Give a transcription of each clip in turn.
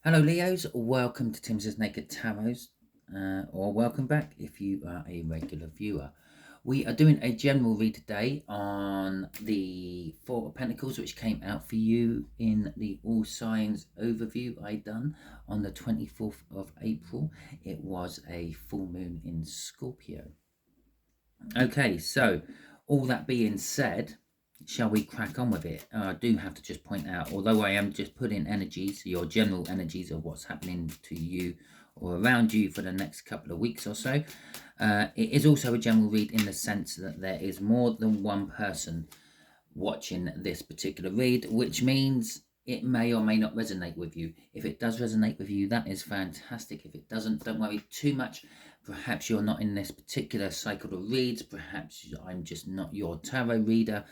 Hello Leos, welcome to Timsy Naked Tarot, or welcome back if you are a regular viewer. We are doing a general read today on the Four of Pentacles, which came out for you in the All Signs overview I done on the 24th of April. It was a full moon in Scorpio. Okay, so all that being said, shall we crack on with it? I do have to just point out, although I am just putting energies, your general energies of what's happening to you or around you for the next couple of weeks or so, it is also a general read in the sense that there is more than one person watching this particular read, which means it may or may not resonate with you. If it does resonate with you, that is fantastic. If it doesn't, don't worry too much. Perhaps you're not in this particular cycle of reads. Perhaps I'm just not your tarot reader.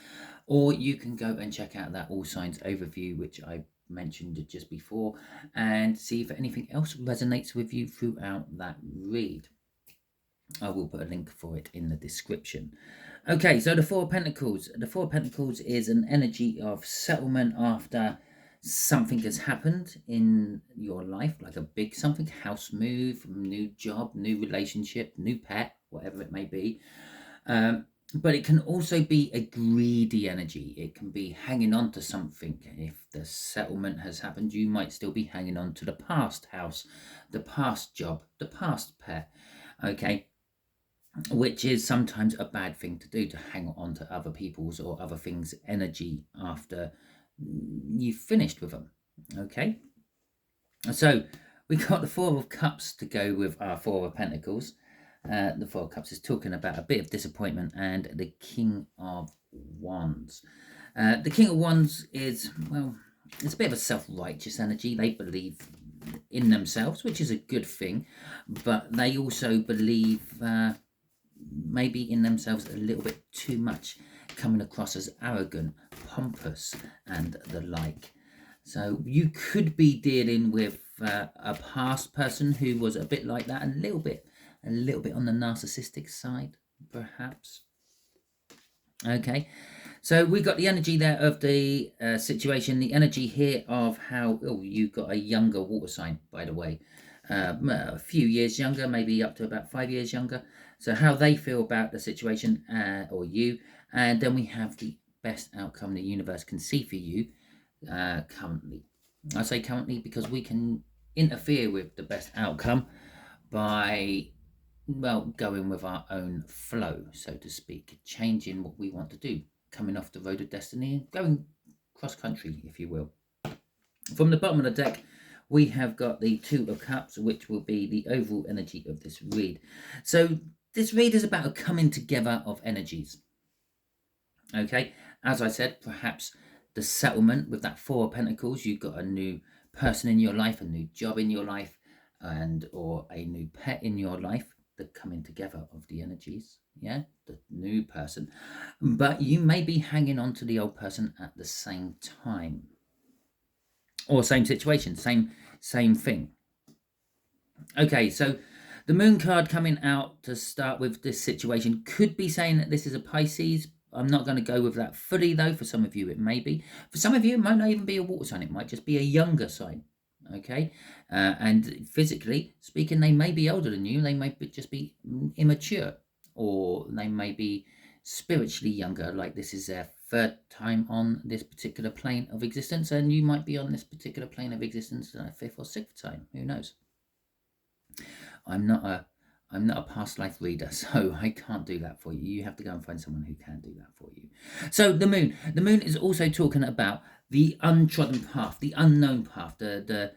Or you can go and check out that All Signs overview, which I mentioned just before, and see if anything else resonates with you throughout that read. I will put a link for it in the description. Okay, so the Four of Pentacles. The Four of Pentacles is an energy of settlement after something has happened in your life, like a big something, house move, new job, new relationship, new pet, whatever it may be. But it can also be a greedy energy. It can be hanging on to something. If the settlement has happened, you might still be hanging on to the past house, the past job, the past pet. Okay, which is sometimes a bad thing to do, to hang on to other people's or other things' energy after you've finished with them. Okay, so we got the Four of Cups to go with our Four of Pentacles. The Four of Cups is talking about a bit of disappointment, and the King of Wands. The King of Wands is, well, it's a bit of a self-righteous energy. They believe in themselves, which is a good thing, but they also believe maybe in themselves a little bit too much, coming across as arrogant, pompous, and the like. So you could be dealing with a past person who was a bit like that, a little bit on the narcissistic side, perhaps. Okay, so we got the energy there of the situation, the energy here of how, oh, you've got a younger water sign, by the way, a few years younger, maybe up to about 5 years younger. So how they feel about the situation, or you, and then we have the best outcome the universe can see for you currently. I say currently because we can interfere with the best outcome by, well, going with our own flow, so to speak, changing what we want to do, coming off the road of destiny, going cross country, if you will. From the bottom of the deck, we have got the Two of Cups, which will be the overall energy of this read. So this read is about a coming together of energies. Okay, as I said, perhaps the settlement with that Four of Pentacles, you've got a new person in your life, a new job in your life, and or a new pet in your life, the coming together of the energies, yeah, the new person. But you may be hanging on to the old person at the same time, or same situation, same thing. Okay, so the Moon card coming out to start with this situation could be saying that this is a Pisces. I'm not going to go with that fully, though. For some of you, it may be. For some of you, it might not even be a water sign. It might just be a younger sign. Okay, and physically speaking, they may be older than you. They may just be immature, or they may be spiritually younger, like this is their third time on this particular plane of existence, and you might be on this particular plane of existence fifth or sixth time. Who knows? I'm not a past life reader, so I can't do that for you. You have to go and find someone who can do that for you. So the moon is also talking about the untrodden path, the unknown path, the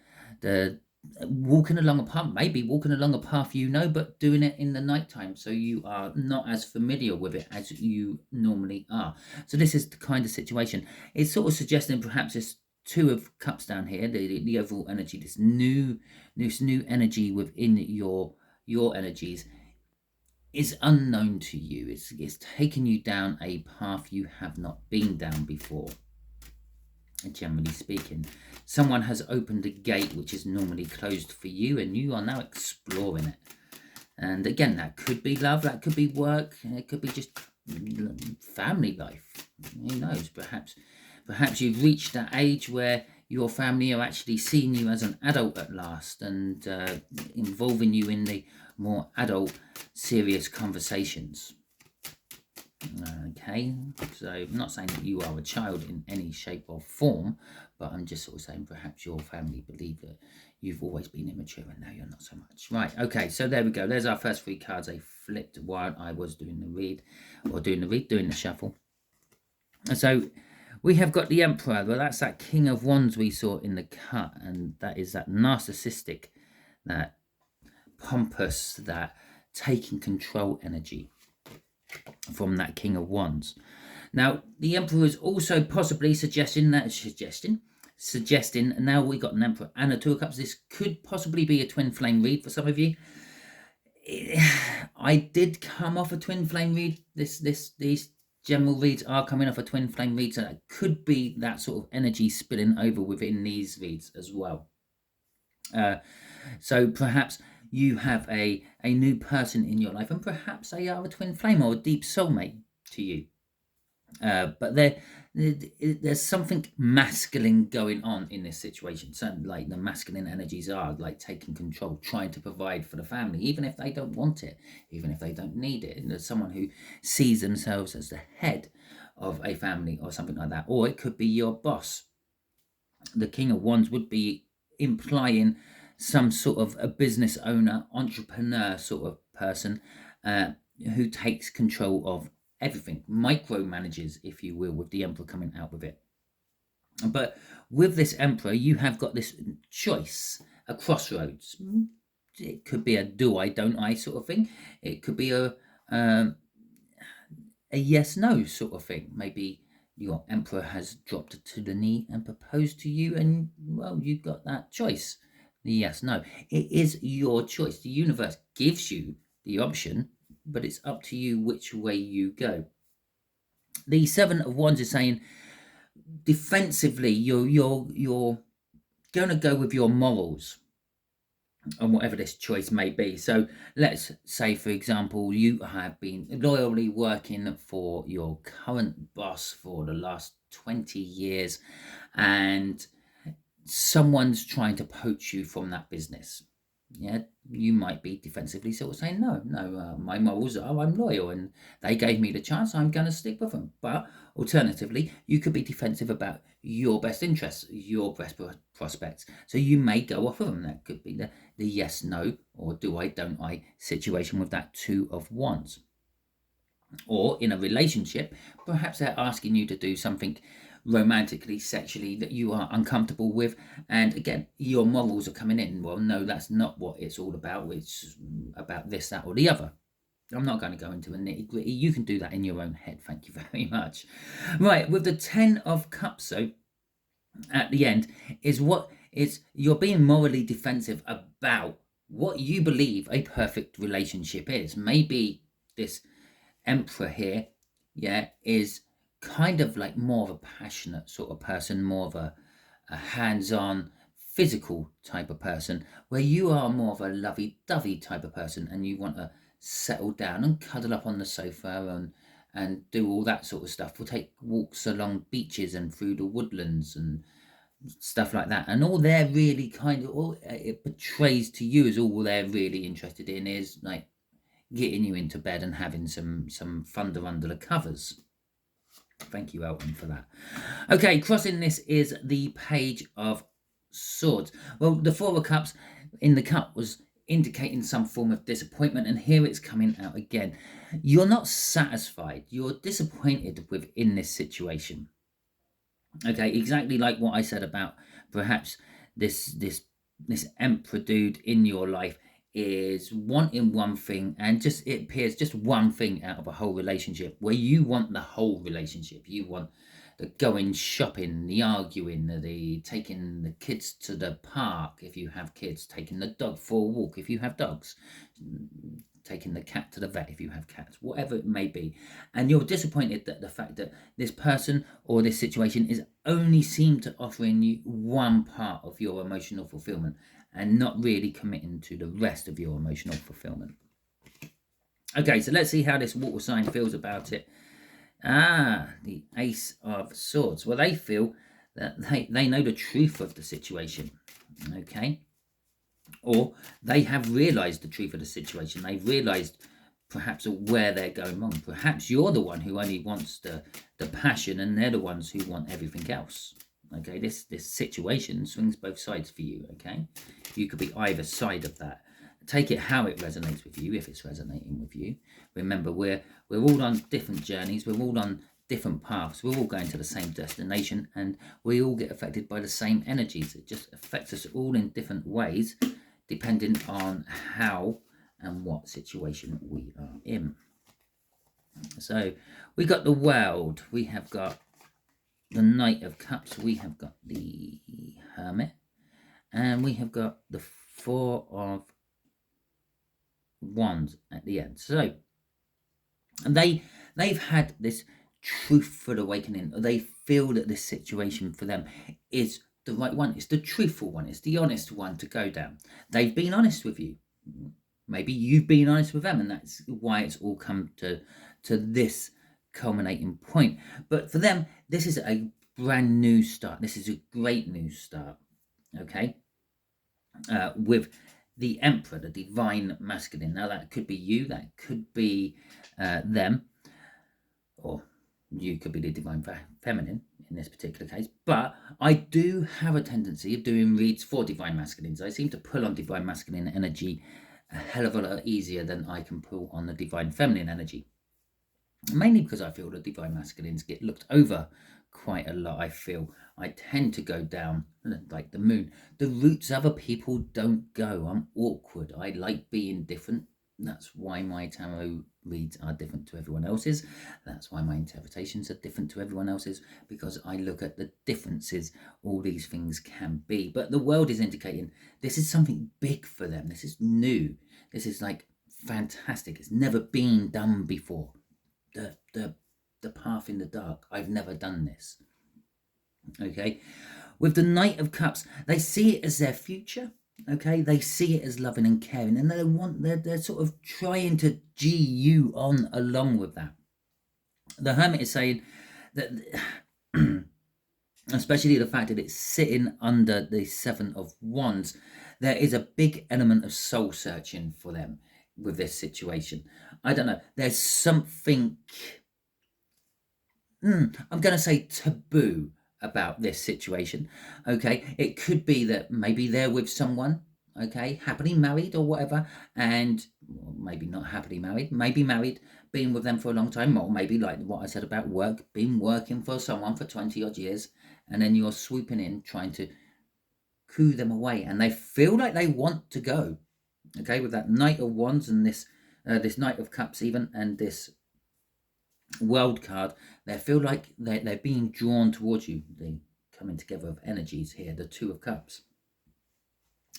walking along a path, maybe walking along a path you know, but doing it in the nighttime, so you are not as familiar with it as you normally are. So this is the kind of situation. It's sort of suggesting perhaps this Two of Cups down here, the overall energy, this new energy within your energies is unknown to you. It's taken you down a path you have not been down before. Generally speaking, someone has opened a gate which is normally closed for you, and you are now exploring it. And again, that could be love, that could be work, it could be just family life. Who knows? Perhaps you've reached that age where your family are actually seeing you as an adult at last and involving you in the more adult, serious conversations. Okay, so I'm not saying that you are a child in any shape or form, but I'm just sort of saying perhaps your family believe that you've always been immature and now you're not so much. Right, okay, so there we go. There's our first 3 cards I flipped while I was doing the shuffle. And so we have got the Emperor. Well, that's that King of Wands we saw in the cut, and that is that narcissistic, that pompous, that taking control energy from that King of Wands. Now, the Emperor is also possibly suggesting, now we got an Emperor and a Two of Cups. This could possibly be a twin flame read for some of you. I did come off a twin flame read. These general reads are coming off a twin flame read, so that could be that sort of energy spilling over within these reads as well. So perhaps you have a new person in your life, and perhaps they are a twin flame or a deep soulmate to you. But there's something masculine going on in this situation. So like the masculine energies are like taking control, trying to provide for the family, even if they don't want it, even if they don't need it. And there's someone who sees themselves as the head of a family or something like that. Or it could be your boss. The King of Wands would be implying some sort of a business owner, entrepreneur sort of person who takes control of everything, micromanages, if you will, with the Emperor coming out with it. But with this Emperor, you have got this choice, a crossroads. It could be a do I, don't I sort of thing. It could be a yes, no sort of thing. Maybe your Emperor has dropped to the knee and proposed to you, and well, you've got that choice. Yes, no. It is your choice. The universe gives you the option, but it's up to you which way you go. The Seven of Wands is saying defensively, you're going to go with your morals on whatever this choice may be. So let's say, for example, you have been loyally working for your current boss for the last 20 years and someone's trying to poach you from that business. Yeah, you might be defensively sort of saying, no, my morals are I'm loyal and they gave me the chance, I'm going to stick with them. But alternatively, you could be defensive about your best interests, your best prospects. So you may go off of them. That could be the yes, no, or do I, don't I situation with that Two of Wands. Or in a relationship, perhaps they're asking you to do something romantically, sexually that you are uncomfortable with, and again your morals are coming in. Well, no, that's not what it's all about. It's about this, that, or the other. I'm not going to go into a nitty-gritty. You can do that in your own head. Thank you very much. Right, with the 10 of Cups, so at the end is what is you're being morally defensive about what you believe a perfect relationship is. Maybe this Emperor here, is kind of like more of a passionate sort of person, more of a hands-on physical type of person, where you are more of a lovey-dovey type of person and you want to settle down and cuddle up on the sofa and do all that sort of stuff. We'll take walks along beaches and through the woodlands and stuff like that. And all they're really all it portrays to you as all they're really interested in is like getting you into bed and having some thunder under the covers. Thank you, Elton, for that. Okay, crossing this is the Page of Swords. Well, the Four of Cups in the cup was indicating some form of disappointment, and here it's coming out again. You're not satisfied. You're disappointed within this situation. Okay, exactly like what I said about perhaps this Emperor dude in your life is wanting one thing, and it appears just one thing out of a whole relationship, where you want the whole relationship. You want the going shopping, the arguing, the taking the kids to the park if you have kids, taking the dog for a walk if you have dogs, taking the cat to the vet if you have cats, whatever it may be. And you're disappointed that the fact that this person or this situation is only seem to offering you one part of your emotional fulfillment and not really committing to the rest of your emotional fulfillment. Okay, so let's see how this water sign feels about it. The Ace of Swords. Well, they feel that they know the truth of the situation, okay? Or they have realized the truth of the situation. They've realized perhaps where they're going wrong. Perhaps you're the one who only wants the passion, and they're the ones who want everything else. Okay, this situation swings both sides for you. Okay, you could be either side of that. Take it how it resonates with you. If it's resonating with you, remember we're all on different journeys. We're all on different paths. We're all going to the same destination, and we all get affected by the same energies. It just affects us all in different ways, depending on how and what situation we are in. So we got the World, we have got the Knight of Cups, we have got the Hermit, and we have got the Four of Wands at the end. So they've had this truthful awakening. They feel that this situation for them is the right one. It's the truthful one. It's the honest one to go down. They've been honest with you. Maybe you've been honest with them, and that's why it's all come to this culminating point. But for them, this is a brand new start. This is a great new start, okay? With the Emperor, the divine masculine. Now, that could be you, that could be them, or you could be the divine feminine in this particular case. But I do have a tendency of doing reads for divine masculines. I seem to pull on divine masculine energy a hell of a lot easier than I can pull on the divine feminine energy. Mainly because I feel the divine masculines get looked over quite a lot. I feel I tend to go down like the moon. The routes other people don't go. I'm awkward. I like being different. That's why my tarot reads are different to everyone else's. That's why my interpretations are different to everyone else's, because I look at the differences all these things can be. But the World is indicating this is something big for them. This is new. This is like fantastic. It's never been done before. The path in the dark. I've never done this. Okay. With the Knight of Cups, they see it as their future. Okay, they see it as loving and caring, and they're sort of trying to G you on along with that. The Hermit is saying that, especially the fact that it's sitting under the Seven of Wands, there is a big element of soul searching for them with this situation. I don't know. There's something, I'm going to say taboo about this situation. Okay, it could be that maybe they're with someone, okay, happily married or whatever, and maybe not happily married, maybe married, been with them for a long time, or maybe like what I said about work, been working for someone for 20 odd years, and then you're swooping in trying to coo them away, and they feel like they want to go. Okay, with that Knight of Wands and this Knight of Cups even, and this World card, they feel like they're being drawn towards you. The coming together of energies here, the Two of Cups.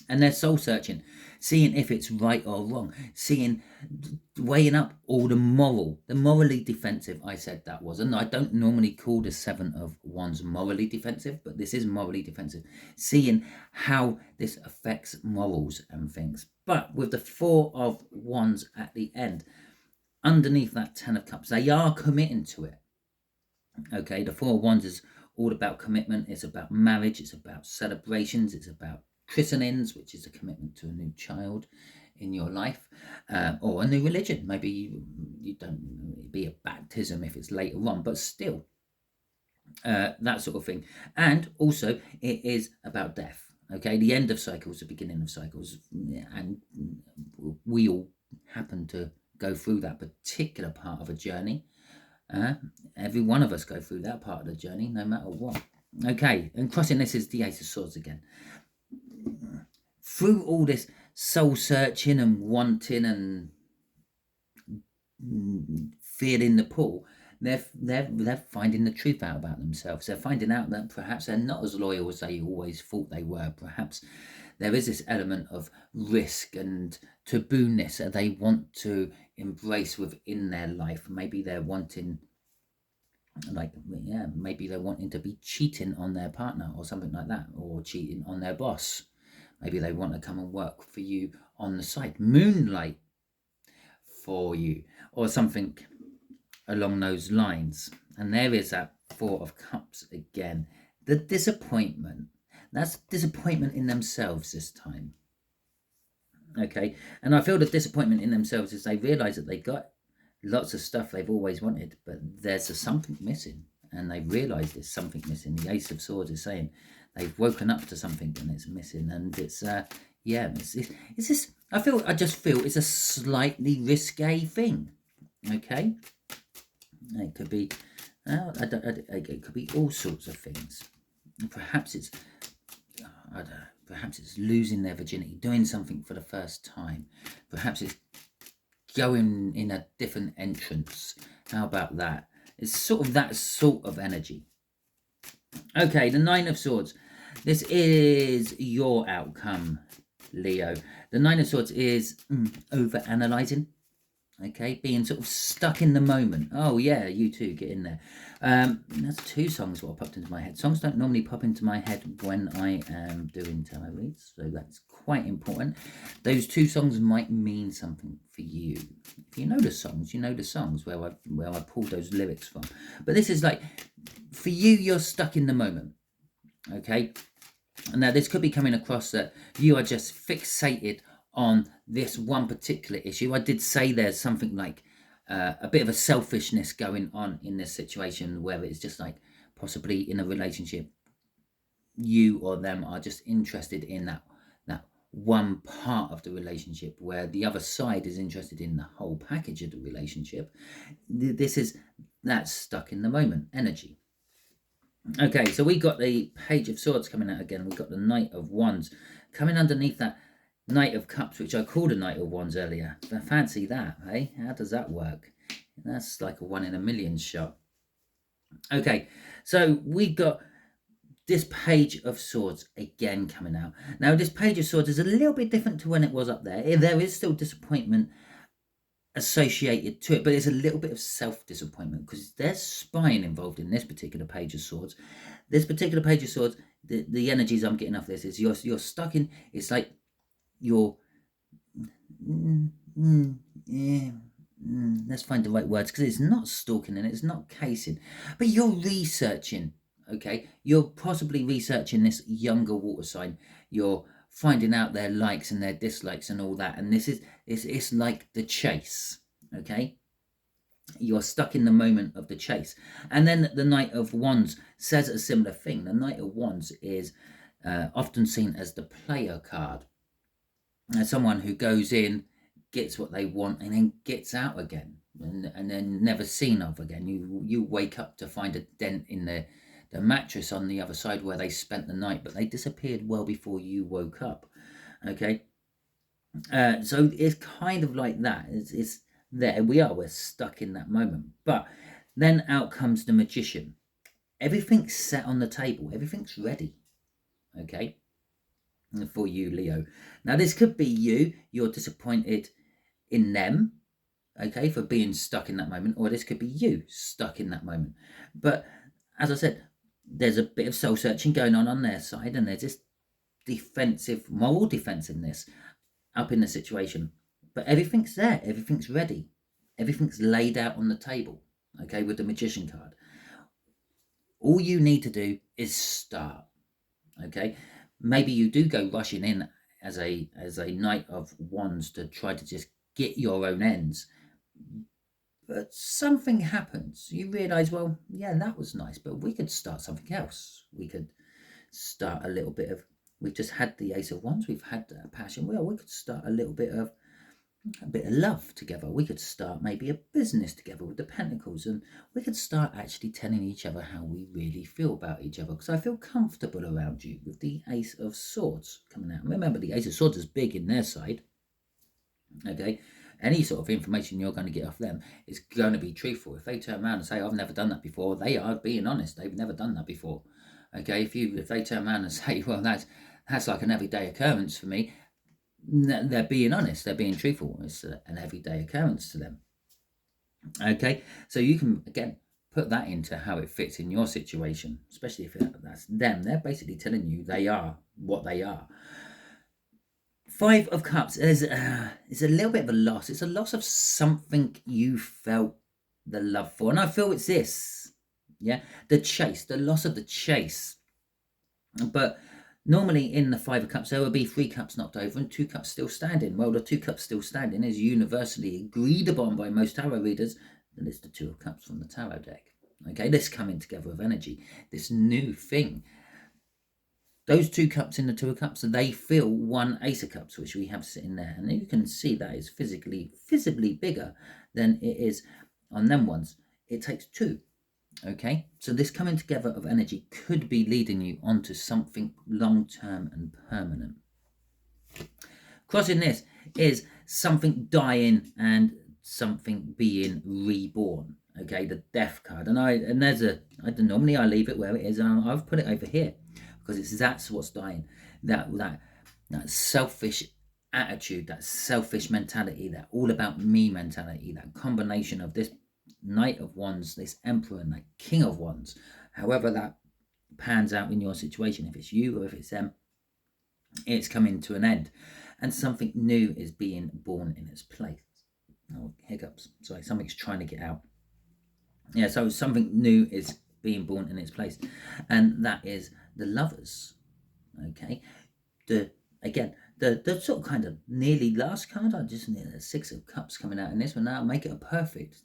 And they're soul searching, seeing if it's right or wrong, weighing up all the morally defensive. I said that was, and I don't normally call the Seven of Wands morally defensive, but this is morally defensive, seeing how this affects morals and things. But with the Four of Wands at the end, underneath that Ten of Cups, they are committing to it. Okay, the Four of Wands is all about commitment. It's about marriage. It's about celebrations. It's about christenings, which is a commitment to a new child in your life, or a new religion. Maybe you don't be a baptism if it's later on, but still, that sort of thing. And also, it is about death. Okay, the end of cycles, the beginning of cycles, and we all happen to go through that particular part of a journey. Every one of us go through that part of the journey, no matter what. Okay, and crossing this is the Ace of Swords again. Through all this soul searching and wanting and feeling the pull, they're finding the truth out about themselves. They're finding out that perhaps they're not as loyal as they always thought they were. Perhaps there is this element of risk and tabooness that they want to embrace within their life. Maybe they're wanting, maybe they're wanting to be cheating on their partner or something like that, or cheating on their boss. Maybe they want to come and work for you on the side, moonlight for you, or something along those lines. And there is that Four of Cups again. the disappointment, that's disappointment in themselves this time. Okay, and I feel the disappointment in themselves is they realise that they got lots of stuff they've always wanted, but there's something missing, and they realise there's something missing. The Ace of Swords is saying they've woken up to something and it's missing, and it's it's this. I just feel it's a slightly risque thing. Okay, it could be, it could be all sorts of things. Perhaps it's, I don't know. Perhaps it's losing their virginity, doing something for the first time. Perhaps it's going in a different entrance. How about that? It's sort of that sort of energy. Okay, the Nine of Swords. This is your outcome, Leo. The Nine of Swords is over-analysing. Okay, being sort of stuck in the moment. Oh yeah, you too, get in there. That's two songs what popped into my head. Songs don't normally pop into my head when I am doing tarot reads, so that's quite important. Those two songs might mean something for you. If you know the songs, you know the songs where I pulled those lyrics from. But this is like, for you, you're stuck in the moment. Okay, now this could be coming across that you are just fixated on this one particular issue. I did say there's something like a bit of a selfishness going on in this situation, where it's just like possibly in a relationship, you or them are just interested in that one part of the relationship, where the other side is interested in the whole package of the relationship. This is that stuck in the moment energy. Okay, so we got the Page of Swords coming out again. We've got the Knight of Wands coming underneath that Knight of Cups, which I called a Knight of Wands earlier. Fancy that, hey? How does that work? That's like a 1 in a million shot. Okay, so we got this Page of Swords again coming out. Now, this Page of Swords is a little bit different to when it was up there. There is still disappointment associated to it, but it's a little bit of self-disappointment because there's spying involved in this particular Page of Swords. This particular Page of Swords, the energies I'm getting off this is you're stuck in, it's like you're let's find the right words, because it's not stalking and it's not casing, but you're researching. Okay, you're possibly researching this younger water sign. You're finding out their likes and their dislikes and all that, and this is it's like the chase. Okay, you're stuck in the moment of the chase. And then the Knight of Wands says a similar thing. The Knight of Wands is often seen as the player card, someone who goes in, gets what they want, and then gets out again, and then never seen of again. You wake up to find a dent in the mattress on the other side where they spent the night, but they disappeared well before you woke up. Okay, so it's kind of like that. It's there we are, we're stuck in that moment. But then out comes the Magician. Everything's set on the table, everything's ready. Okay, for you, Leo. Now this could be you're disappointed in them, okay, for being stuck in that moment, or this could be you stuck in that moment. But as I said, there's a bit of soul-searching going on their side, and there's this moral defensiveness up in the situation. But everything's there, everything's ready, everything's laid out on the table, okay, with the Magician card. All you need to do is start. Okay, maybe you do go rushing in as a Knight of Wands to try to just get your own ends, but something happens. You realize, well, yeah, that was nice, but we could start something else. We could start a little bit of, we've just had the Ace of Wands, we've had passion. Well, we could start a bit of love together. We could start maybe a business together with the Pentacles, and we could start actually telling each other how we really feel about each other, because I feel comfortable around you with the Ace of Swords coming out. Remember, the Ace of Swords is big in their side. Okay, any sort of information you're going to get off them is going to be truthful. If they turn around and say, I've never done that before, they are being honest. They've never done that before. Okay, if they turn around and say, well, that's like an everyday occurrence for me, they're being honest, they're being truthful. It's an everyday occurrence to them. Okay, so you can again put that into how it fits in your situation, especially if that's them. They're basically telling you they are what they are. Five of Cups is a little bit of a loss. It's a loss of something you felt the love for, and I feel it's this. Yeah, the chase, the loss of the chase. But normally in the Five of Cups, there will be 3 cups knocked over and 2 cups still standing. Well, the 2 cups still standing is universally agreed upon by most tarot readers. And it's the 2 of Cups from the tarot deck. Okay, this coming together of energy, this new thing. Those 2 cups in the 2 of Cups, they fill 1 Ace of Cups, which we have sitting there. And you can see that is visibly bigger than it is on them ones. It takes 2. Okay, so this coming together of energy could be leading you onto something long-term and permanent. Crossing this is something dying and something being reborn. Okay, the Death card, and there's a. Normally I leave it where it is, and I've put it over here because that's what's dying. That selfish attitude, that selfish mentality, that all about me mentality, that combination of this Knight of Wands, this Emperor, and that King of Wands. However that pans out in your situation, if it's you or if it's them, it's coming to an end, and something new is being born in its place. Oh, hiccups. Sorry, something's trying to get out. Yeah, so something new is being born in its place, and that is the Lovers. Okay, the sort of kind of nearly last card. I just need the 6 of Cups coming out in this one. Now make it a perfect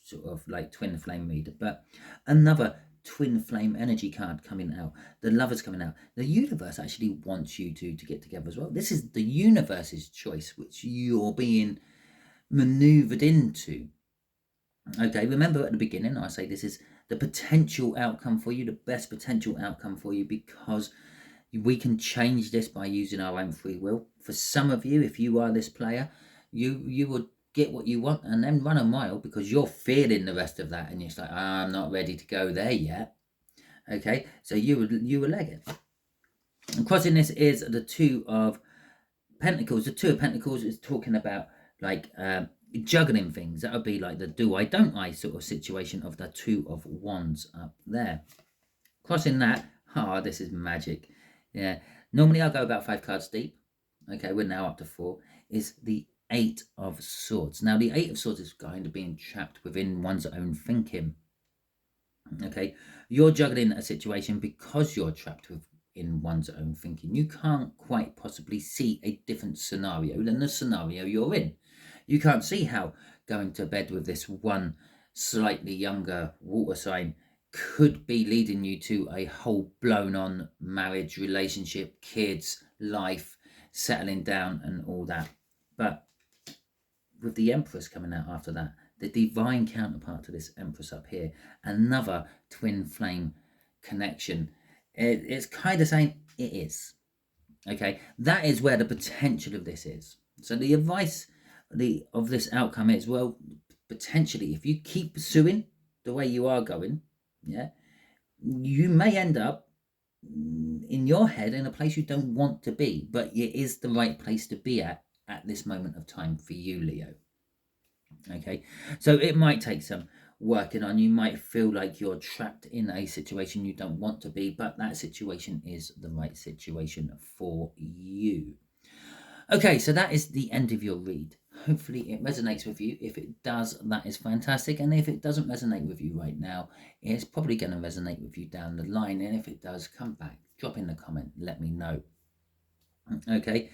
sort of like twin flame reader, but another twin flame energy card coming out. The Lovers coming out. The universe actually wants you to get together as well. This is the universe's choice, which you're being maneuvered into. Okay, remember at the beginning I say this is the potential outcome for you, the best potential outcome for you, because we can change this by using our own free will. For some of you, if you are this player, you would get what you want and then run a mile because you're feeling the rest of that, and you're like, I'm not ready to go there yet. Okay, so you would leg it. And crossing this is the 2 of Pentacles. The 2 of Pentacles is talking about like juggling things. That would be like the do I don't I sort of situation of the 2 of Wands up there. Crossing that, this is magic. Yeah, normally I'll go about 5 cards deep. Okay, we're now up to 4. Is the 8 of Swords. Now the 8 of Swords is kind of being trapped within one's own thinking. Okay, you're juggling a situation because you're trapped within one's own thinking. You can't quite possibly see a different scenario than the scenario you're in. You can't see how going to bed with this one slightly younger water sign could be leading you to a whole blown on marriage, relationship, kids, life, settling down and all that. But with the Empress coming out after that, the divine counterpart to this Empress up here, another twin flame connection, it's kind of saying it is. Okay, that is where the potential of this is. So the advice of this outcome is, well, potentially if you keep pursuing the way you are going, yeah, you may end up in your head in a place you don't want to be, but it is the right place to be at this moment of time for you, Leo. Okay, so it might take some working on. You might feel like you're trapped in a situation you don't want to be, but that situation is the right situation for you. Okay, so that is the end of your read. Hopefully it resonates with you. If it does, that is fantastic. And if it doesn't resonate with you right now, it's probably going to resonate with you down the line. And if it does, come back, drop in the comment, let me know. Okay.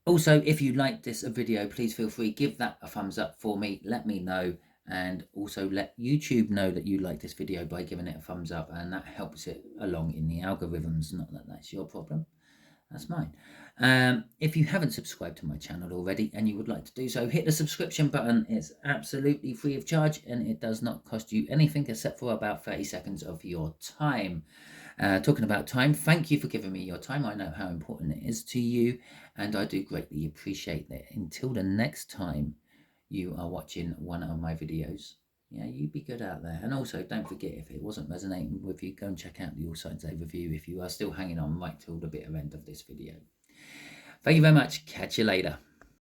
Also, if you like this video, please feel free, give that a thumbs up for me, let me know, and also let YouTube know that you like this video by giving it a thumbs up, and that helps it along in the algorithms. Not that that's your problem, that's mine. If you haven't subscribed to my channel already and you would like to do so, hit the subscription button. It's absolutely free of charge and it does not cost you anything except for about 30 seconds of your time. Talking about time, thank you for giving me your time. I know how important it is to you, and I do greatly appreciate that. Until the next time you are watching one of my videos, yeah, you be good out there. And also, don't forget, if it wasn't resonating with you, go and check out the All Signs Overview if you are still hanging on right till the bitter end of this video. Thank you very much. Catch you later.